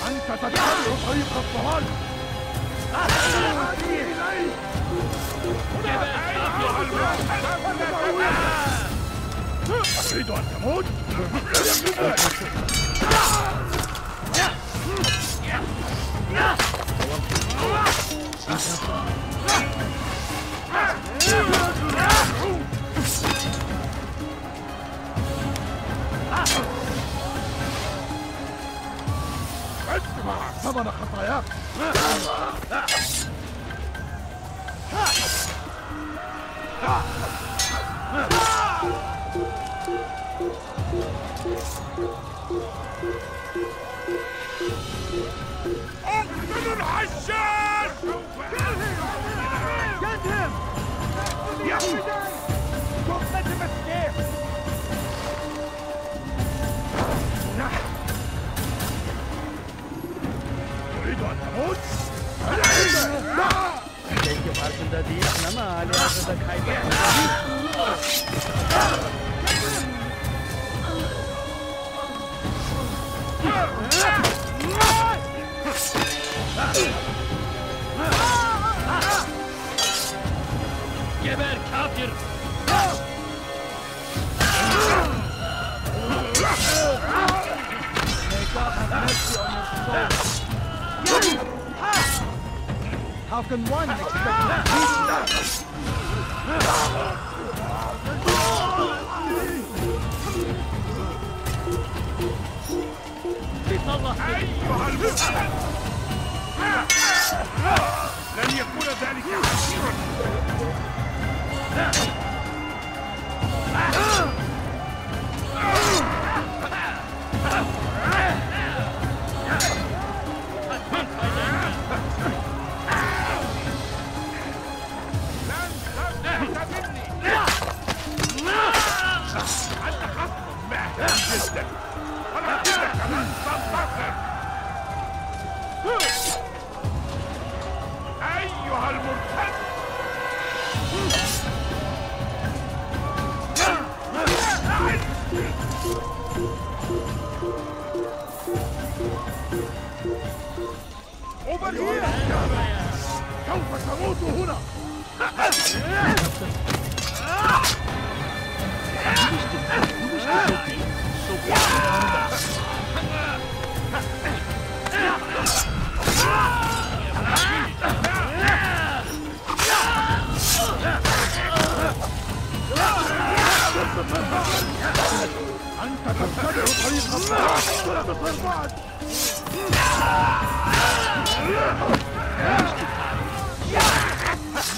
أنت تتبع طريق الضلال. تريد أن تموت؟ ادفع ثمن خطاياك. اقتلوا الحشاش! قدهم! Don't let him escape! تريد أن تموت؟ Belki farkında değilsin ama hali hazırda kaybettin. Geber kafir! How can one expect peace? أيها المسلم! لن يكون ذلك كثيرا! جدا ولكنك لن تنتصر أيها المرتد أبريك سوف تموت هنا أنت تتبع طريق الضلال ولا تصير بعد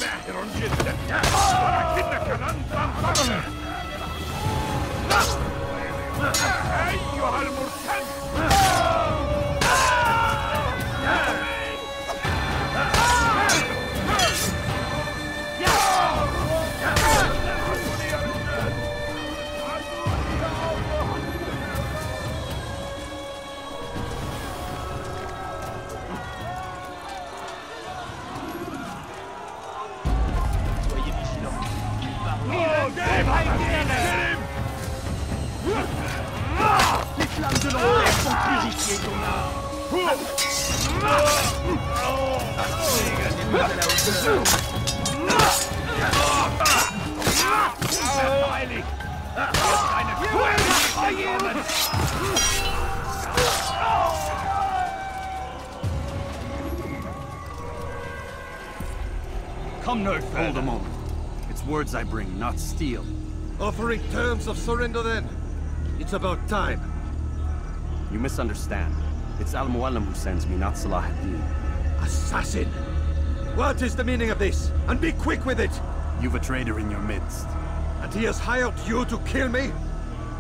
ماهر جدا ولكنك لن تنتصر أيها المرتد de l'enfer sont purifiés, Come no further. Hold a moment. It's words I bring, not steel. Offering terms of surrender then? It's about time. You misunderstand. It's Al-Muallim who sends me, not Salah ad-Din. Assassin! What is the meaning of this? And be quick with it! You've a traitor in your midst. And he has hired you to kill me?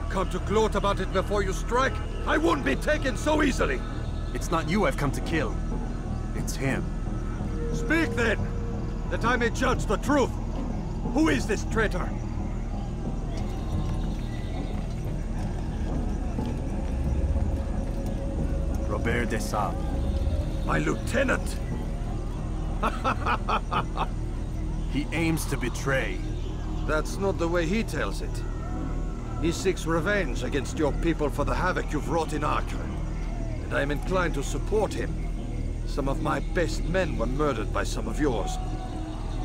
Come to gloat about it before you strike? I won't be taken so easily! It's not you I've come to kill. It's him. Speak then, that I may judge the truth. Who is this traitor? Robert de Sable. My lieutenant! He aims to betray. That's not the way he tells it. He seeks revenge against your people for the havoc you've wrought in Acre. And I am inclined to support him. Some of my best men were murdered by some of yours.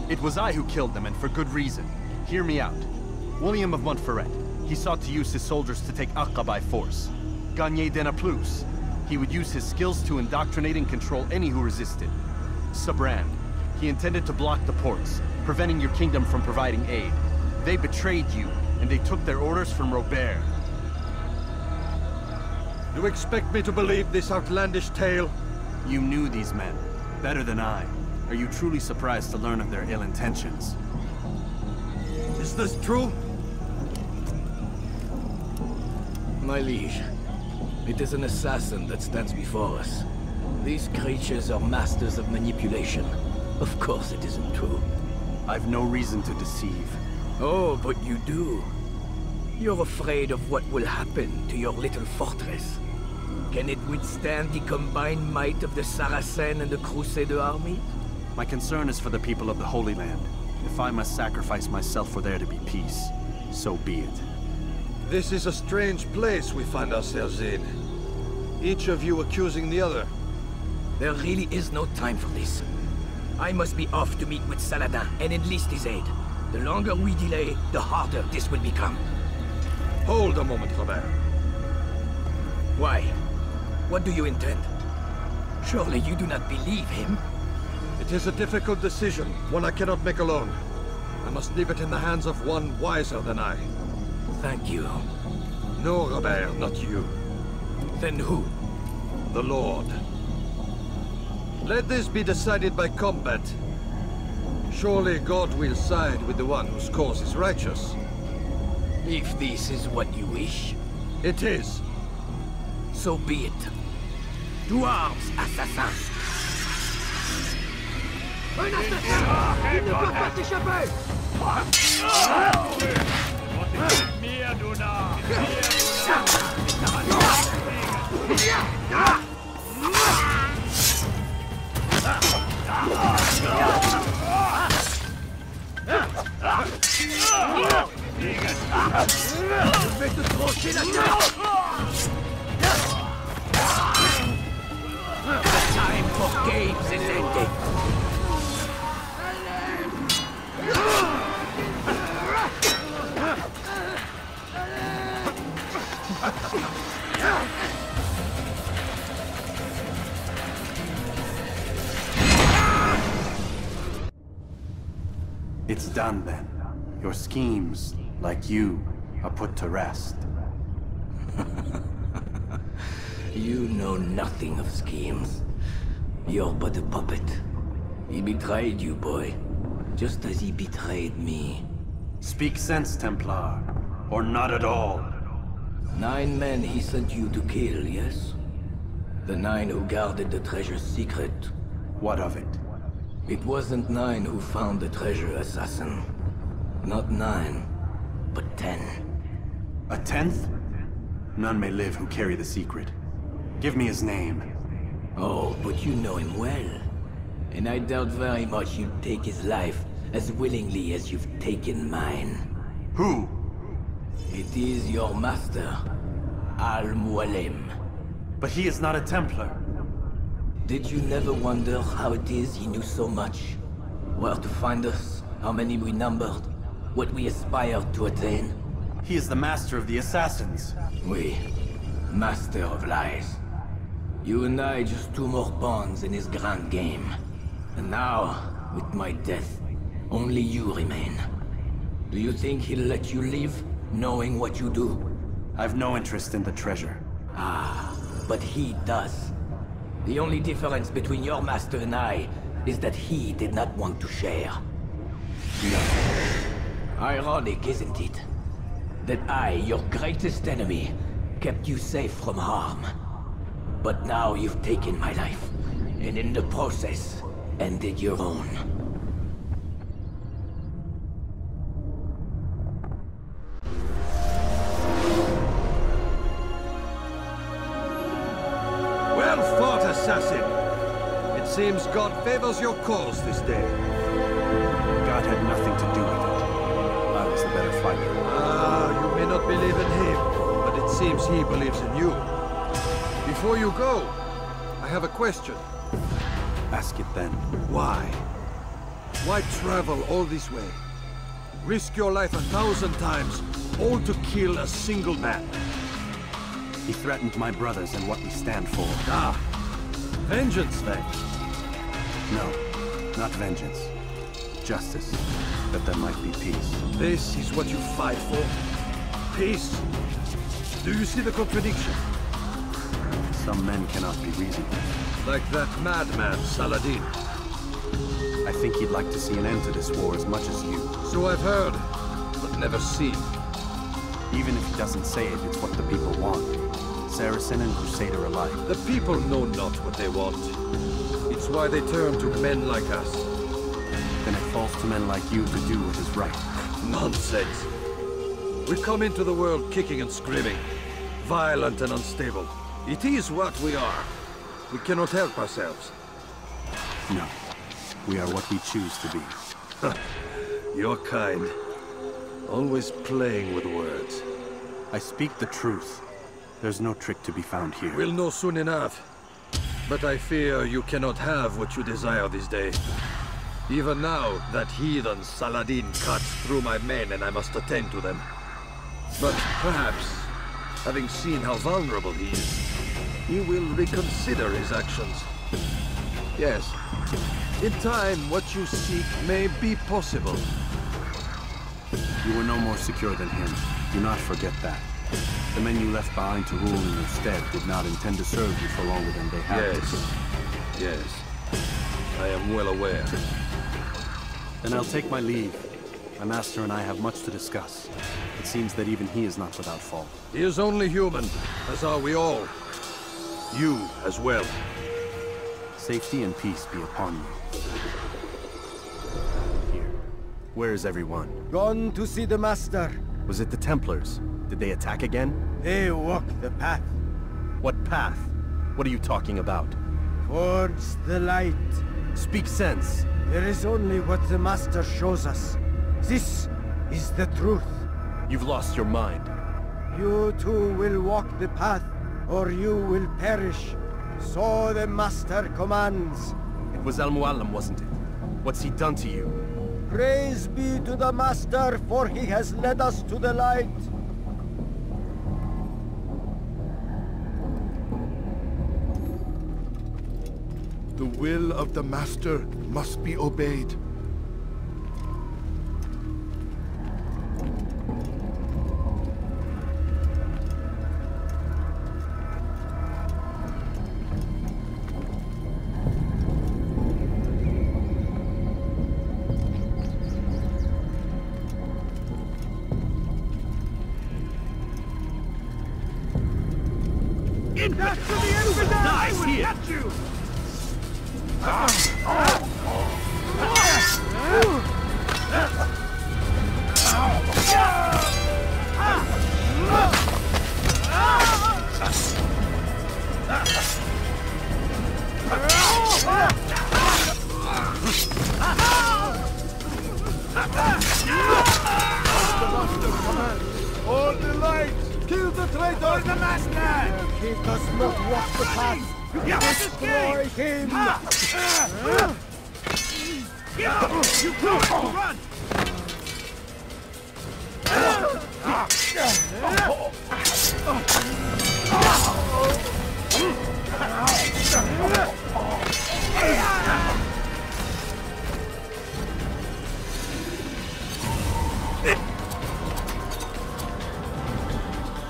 It was I who killed them, and for good reason. Hear me out. William of Montferrat. He sought to use his soldiers to take Acre by force. Gagné de Naplouse. He would use his skills to indoctrinate and control any who resisted. Sabrand. He intended to block the ports, preventing your kingdom from providing aid. They betrayed you, and they took their orders from Robert. You expect me to believe this outlandish tale? You knew these men, better than I. Are you truly surprised to learn of their ill intentions? Is this true? My liege, it is an assassin that stands before us. These creatures are masters of manipulation. Of course it isn't true. I've no reason to deceive. Oh, but you do. You're afraid of what will happen to your little fortress. Can it withstand the combined might of the Saracen and the Crusader army? My concern is for the people of the Holy Land. If I must sacrifice myself for there to be peace, so be it. This is a strange place we find ourselves in. Each of you accusing the other. There really is no time for this. I must be off to meet with Saladin and enlist his aid. The longer we delay, the harder this will become. Hold a moment, Robert. Why? What do you intend? Surely you do not believe him? It is a difficult decision, one I cannot make alone. I must leave it in the hands of one wiser than I. Thank you. No, Robert, not you. Then who? The Lord. Let this be decided by combat. Surely God will side with the one whose cause is righteous. If this is what you wish, It is. so be it. To arms, assassin! Un assassin! Il ne peut pas s'échapper! Je vais te trancher la tête! The time for games is ending. It's done then. Your schemes, like you, are put to rest. You know nothing of schemes. You're but a puppet. He betrayed you, boy. Just as he betrayed me. Speak sense, Templar. Or not at all. 9 men he sent you to kill, yes? The 9 who guarded the treasure's secret. What of it? It wasn't 9 who found the treasure, assassin. Not 9, but 10. A 10th? None may live who carry the secret. Give me his name. Oh, but you know him well. And I doubt very much you'd take his life as willingly as you've taken mine. Who? It is your master, Al-Mualim. But he is not a Templar. Did you never wonder how it is he knew so much? Where to find us, how many we numbered, what we aspired to attain? He is the master of the assassins. We, master of lies. You and I just 2 more pawns in his grand game. And now, with my death, only you remain. Do you think he'll let you live, knowing what you do? I've no interest in the treasure. Ah, but he does. The only difference between your master and I is that he did not want to share. No. Ironic, isn't it? That I, your greatest enemy, kept you safe from harm. But now you've taken my life, and in the process, ended your own. Well Seems God favors your cause this day. God had nothing to do with it. I was the better fighter. You may not believe in him, but it seems he believes in you. Before you go, I have a question. Ask it then. Why? Why travel all this way? Risk your life 1,000 times, all to kill a single man. He threatened my brothers and what we stand for. Ah, vengeance then. No, not vengeance. Justice, that there might be peace. This is what you fight for? Peace? Do you see the contradiction? Some men cannot be reasoned with. Like that madman, Saladin. I think he'd like to see an end to this war as much as you. So I've heard, but never seen. Even if he doesn't say it, it's what the people want. Saracen and Crusader alike. The people know not what they want. It's why they turn to men like us. Then it falls to men like you to do what is right. Nonsense. We come into the world kicking and screaming, violent and unstable. It is what we are. We cannot help ourselves. No. We are what we choose to be. Your kind. Always playing with words. I speak the truth. There's no trick to be found here. We'll know soon enough. But I fear you cannot have what you desire this day. Even now, that heathen Saladin cuts through my men and I must attend to them. But perhaps, having seen how vulnerable he is, he will reconsider his actions. Yes, in time, what you seek may be possible. You were no more secure than him. Do not forget that. The men you left behind to rule in your stead did not intend to serve you for longer than they have. Yes. I am well aware. Then I'll take my leave. My master and I have much to discuss. It seems that even he is not without fault. He is only human, as are we all. You as well. Safety and peace be upon you. Here. Where is everyone? Gone to see the master. Was it the Templars? Did they attack again? They walk the path. What path? What are you talking about? Towards the light. Speak sense. There is only what the master shows us. This is the truth. You've lost your mind. You too will walk the path, or you will perish. So the master commands. It was Al-Mualim, wasn't it? What's he done to you? Praise be to the master, for he has led us to the light. The will of the master must be obeyed. Back to the infidel! I will get you! All the light! Kill the traitor! The master! He does not walk the path. Destroy him! You coward! Run!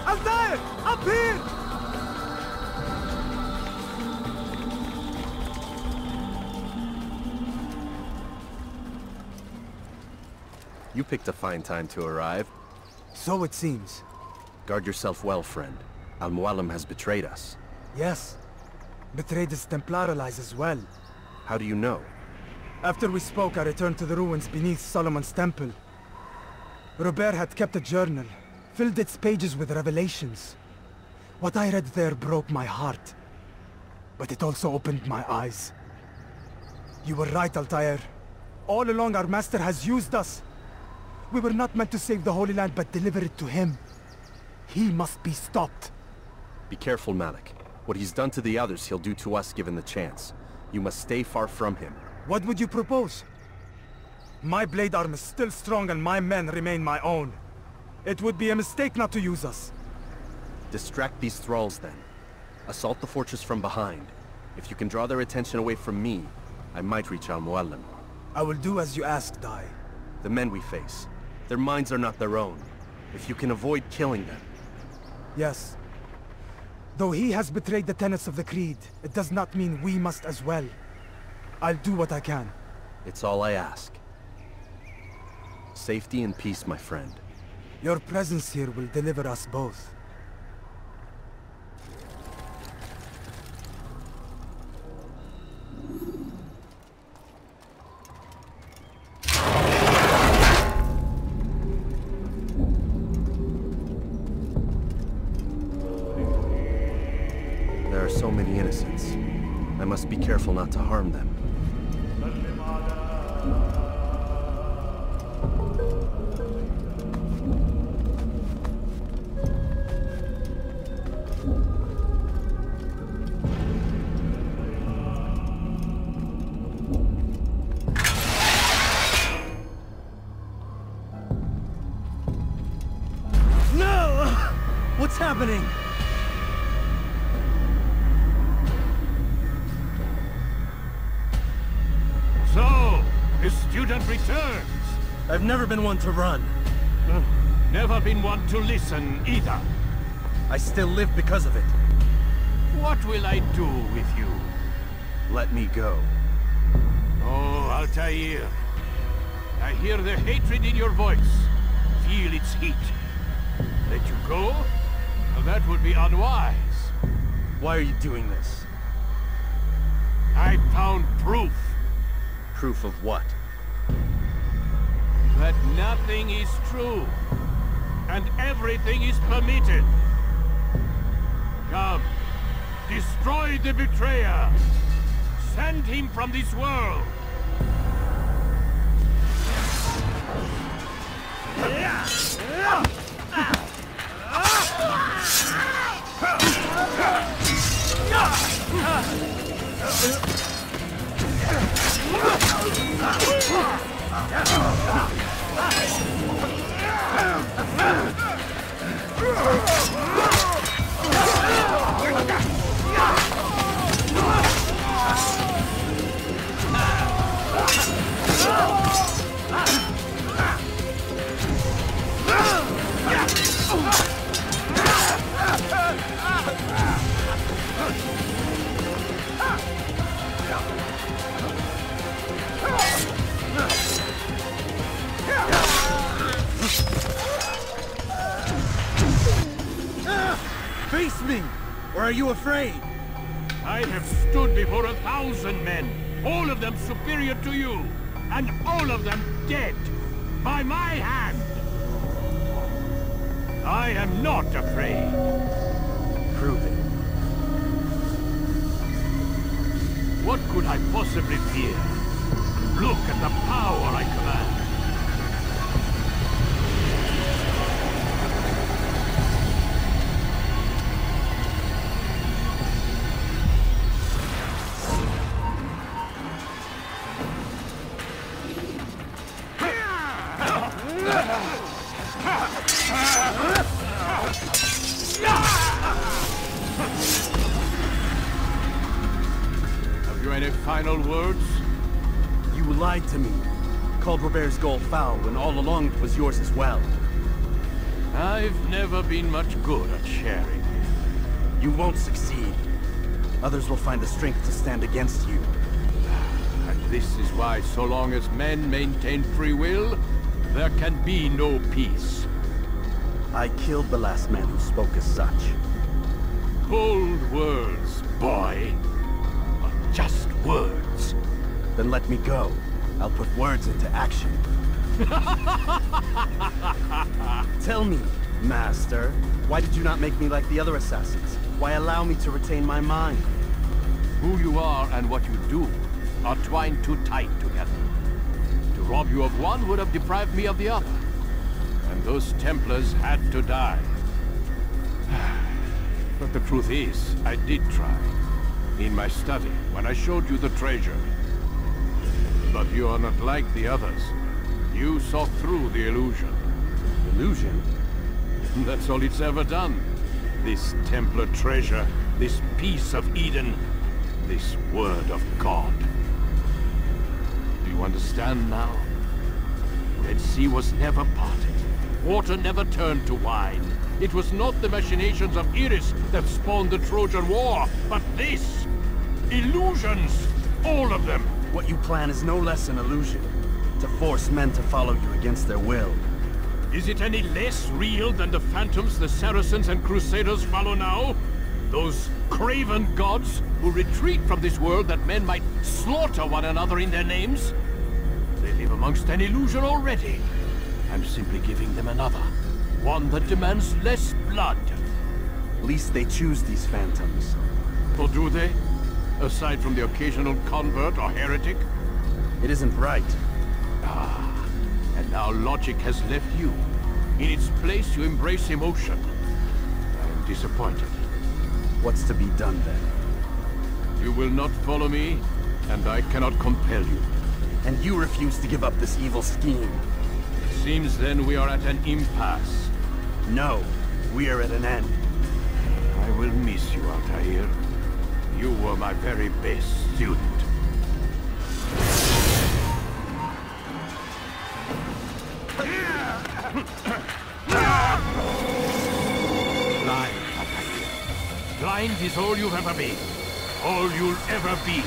Altair! Up here! You picked a fine time to arrive. So it seems. Guard yourself well, friend. Al-Mualim has betrayed us. Yes. Betrayed his Templar allies as well. How do you know? After we spoke, I returned to the ruins beneath Solomon's temple. Robert had kept a journal, filled its pages with revelations. What I read there broke my heart. But it also opened my eyes. You were right, Altair. All along our master has used us. We were not meant to save the Holy Land, but deliver it to him. He must be stopped. Be careful, Malik. What he's done to the others, he'll do to us given the chance. You must stay far from him. What would you propose? My blade arm is still strong and my men remain my own. It would be a mistake not to use us. Distract these thralls then. Assault the fortress from behind. If you can draw their attention away from me, I might reach Al-Muallim. I will do as you ask, Dai. The men we face, their minds are not their own. If you can avoid killing them. Yes. Though he has betrayed the tenets of the Creed, it does not mean we must as well. I'll do what I can. It's all I ask. Safety and peace, my friend. Your presence here will deliver us both. There are so many innocents. I must be careful not to harm them. No! What's happening? So, his student returns. I've never been one to run. Never been one to listen either. I still live because of it. What will I do with you? Let me go. Oh, Altair. I hear the hatred in your voice. Feel its heat. Let you go? Well, that would be unwise. Why are you doing this? I found proof. Proof of what? That nothing is true. And everything is permitted. Come. Destroy the betrayer. Send him from this world. Face me! Or are you afraid? I have stood before 1,000 men, all of them superior to you, and all of them dead, by my hand. I am not afraid. Prove it. What could I possibly fear? Look at the power I command. Have you any final words? You lied to me. Called Robert's goal foul when all along it was yours as well. I've never been much good at sharing. You won't succeed. Others will find the strength to stand against you. And this is why, so long as men maintain free will, there can be no peace. I killed the last man who spoke as such. Bold words, boy. But just words. Then let me go. I'll put words into action. Tell me, Master, why did you not make me like the other assassins? Why allow me to retain my mind? Who you are and what you do are twined too tight together. To rob you of one would have deprived me of the other. And those Templars had to die. But the truth is, I did try. In my study, when I showed you the treasure. But you are not like the others. You saw through the illusion. Illusion? That's all it's ever done. This Templar treasure, this piece of Eden, this word of God. Do you understand now? Red Sea was never parted. Water never turned to wine. It was not the machinations of Iris that spawned the Trojan War, but this! Illusions! All of them! What you plan is no less an illusion. To force men to follow you against their will. Is it any less real than the phantoms the Saracens and Crusaders follow now? Those craven gods who retreat from this world that men might slaughter one another in their names? They live amongst an illusion already. I'm simply giving them another. One that demands less blood. At least they choose these phantoms. Or do they? Aside from the occasional convert or heretic? It isn't right. Ah, and now logic has left you. In its place, you embrace emotion. I am disappointed. What's to be done then? You will not follow me, and I cannot compel you. And you refuse to give up this evil scheme. It seems then we are at an impasse. No, we are at an end. I will miss you, Altair. You were my very best student. Blind, Altair. Blind is all you've ever been. All you'll ever be.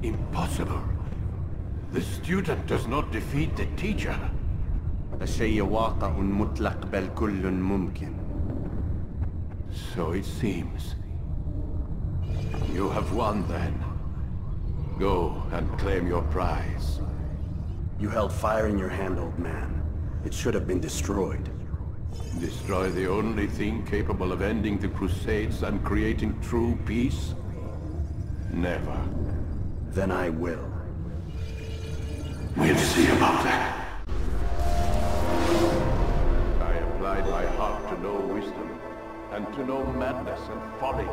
Impossible. The student does not defeat the teacher. الشيء واقع مطلق بل كل ممكن. So it seems. You have won then. Go and claim your prize. You held fire in your hand, old man. It should have been destroyed. Destroy the only thing capable of ending the Crusades and creating true peace? Never. Then I will. We'll see about that. I applied my heart to know wisdom, and to know madness and folly.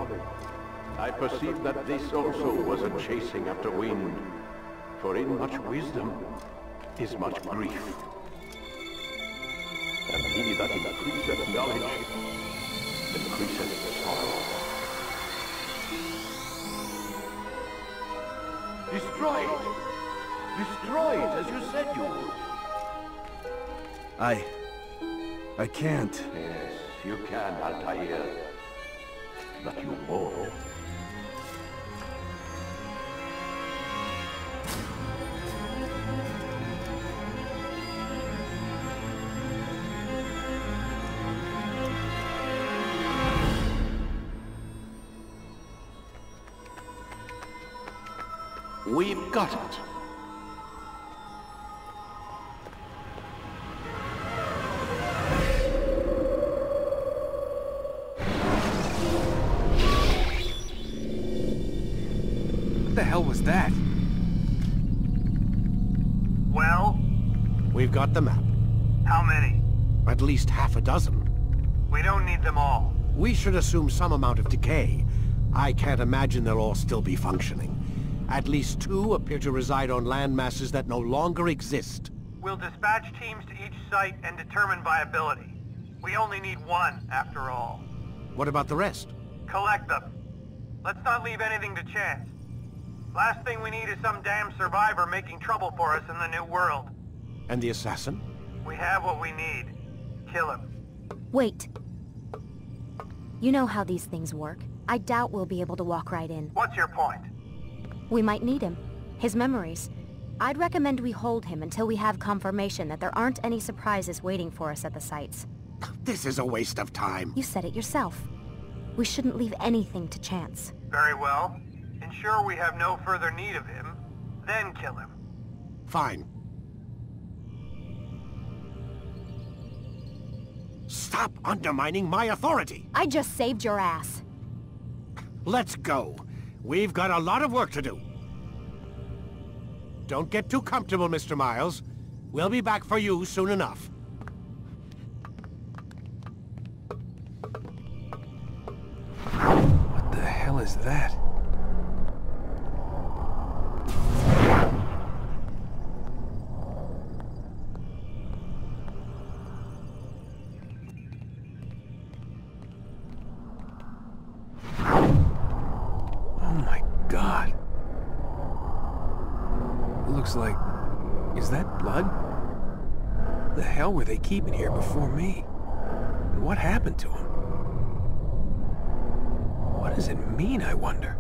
I perceived that this also was a chasing after wind, for in much wisdom is much grief. And he that increaseth knowledge, increaseth sorrow. Destroy it! Destroy it, as you said you would. I can't. Yes, you can, Altair. But you won't. We've got it. What the hell was that? We've got the map. How many? At least half a dozen. We don't need them all. We should assume some amount of decay. I can't imagine they'll all still be functioning. At least 2 appear to reside on land masses that no longer exist. We'll dispatch teams to each site and determine viability. We only need 1, after all. What about the rest? Collect them. Let's not leave anything to chance. Last thing we need is some damn survivor making trouble for us in the new world. And the assassin? We have what we need. Kill him. Wait. You know how these things work. I doubt we'll be able to walk right in. What's your point? We might need him. His memories. I'd recommend we hold him until we have confirmation that there aren't any surprises waiting for us at the sites. This is a waste of time. You said it yourself. We shouldn't leave anything to chance. Very well. Ensure we have no further need of him, then kill him. Fine. Stop undermining my authority! I just saved your ass. Let's go. We've got a lot of work to do. Don't get too comfortable, Mr. Miles. We'll be back for you soon enough. What the hell is that? God. Looks like... Is that blood? The hell were they keeping here before me? And what happened to him? What does it mean, I wonder?